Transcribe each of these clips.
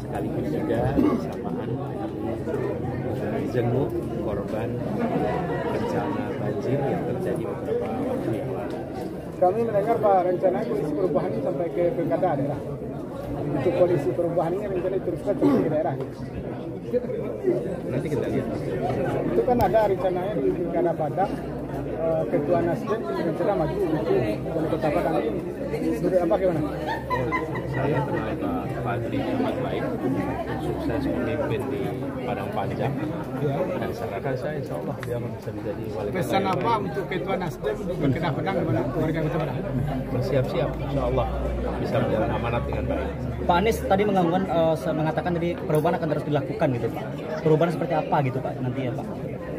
sekaligus juga bersamaan jenguk korban bencana banjir yang terjadi beberapa waktu yang lalu. Kami mendengar Pak, rencana koalisi perubahan ini sampai ke pilkada daerah. Untuk koalisi perubahan ini rencana diteruskan sampai ke daerah. Nanti kita lihat. Itu kan ada rencananya di pilkada Padang, Ketua Nasdem rencana maju untuk wali kota Padang ini. Menurut apa gimana? Saya kenal Pak Fadli sangat baik, sukses memimpin di Padang Panjang, dan saya saya insya Allah dia akan bisa menjadi wali kota. Pesan apa untuk Ketua Nasdem di Kota Padang kepada warga Kota Padang? Bersiap-siap, insya Allah bisa menjalankan amanat dengan baik. Pak Anies tadi mengatakan tadi perubahan akan terus dilakukan gitu Pak. Perubahan seperti apa gitu Pak nanti ya Pak?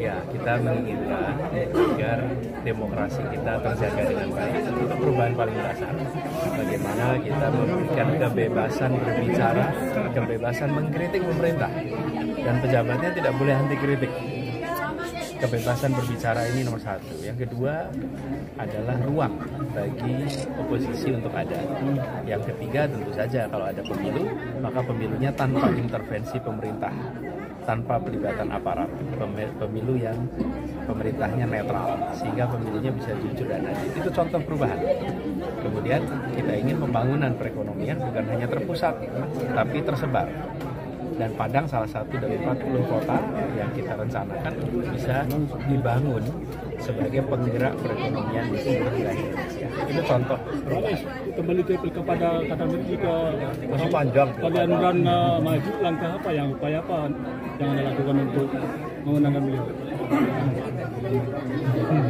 Ya, kita menginginkan agar demokrasi kita terjaga dengan baik. Itu perubahan paling dasar. Bagaimana kita memberikan kebebasan berbicara, kebebasan mengkritik pemerintah, dan pejabatnya tidak boleh anti kritik. Kebebasan berbicara ini nomor satu. Yang kedua adalah ruang bagi oposisi untuk ada. Yang ketiga tentu saja kalau ada pemilu, maka pemilunya tanpa intervensi pemerintah, tanpa pelibatan aparat. Pemilu yang pemerintahnya netral, sehingga pemilunya bisa jujur dan adil. Itu contoh perubahan. Kemudian kita ingin pembangunan perekonomian bukan hanya terpusat, tapi tersebar. Dan Padang salah satu dari 40 kota yang kita rencanakan bisa dibangun sebagai penggerak perekonomian di seluruh wilayah Indonesia. Itu contoh. Kembali ke pilkada kata jika masih panjang. Kalian maju, langkah apa upaya apa yang Anda lakukan untuk memenangkan beliau?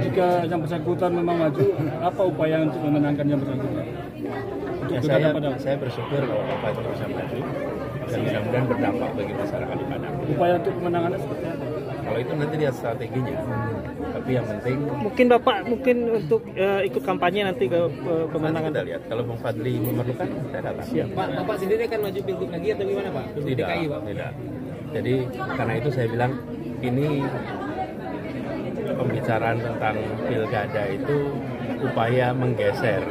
Jika yang bersangkutan memang maju, apa upaya untuk memenangkan yang bersangkutan? Ya, saya bersyukur kalau Bapak itu bisa maju dan mudah-mudahan berdampak bagi masyarakat di Padang. Upaya untuk kemenangannya seperti apa? Kalau itu nanti lihat strateginya. Tapi yang penting mungkin Bapak untuk ikut kampanye nanti ke kemenangan. Kita lihat kalau Bang Fadli memerlukan saya datang. Siap. Pak, Bapak sendiri akan maju pilgub lagi atau gimana Pak? Pilgub Tidak, DKI, Pak? tidak. Jadi karena itu saya bilang ini pembicaraan tentang pilkada itu upaya menggeser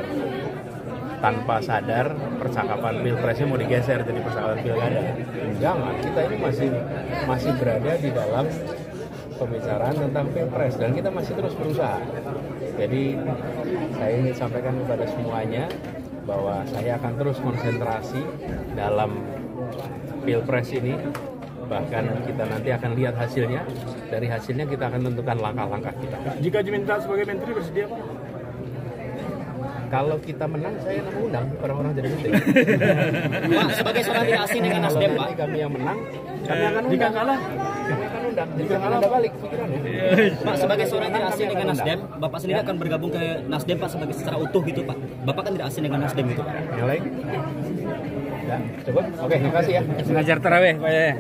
tanpa sadar percakapan pilpresnya mau digeser jadi percakapan pilkada. Jangan, kita ini masih berada di dalam pembicaraan tentang pilpres dan kita masih terus berusaha. Jadi saya ingin sampaikan kepada semuanya bahwa saya akan terus konsentrasi dalam pilpres ini. Bahkan kita nanti akan lihat hasilnya. Dari hasilnya kita akan tentukan langkah-langkah kita. Jika diminta sebagai menteri bersedia Pak? Kalau kita menang, saya akan undang orang-orang jadi menteri. Pak, sebagai seorang tidak asing dengan Nasdem Pak. Kami yang menang, kami akan undang. Jika kalah, kami akan undang. Jika kalah, ada balik pikirannya. Pak, sebagai seorang tidak asing dengan Nasdem, Bapak sendiri akan bergabung ke Nasdem Pak secara utuh gitu Pak. Bapak kan tidak asing dengan Nasdem gitu Pak. Yang lain? Ya, coba. Oke, terima kasih ya. Mengajar tarawih Pak ya.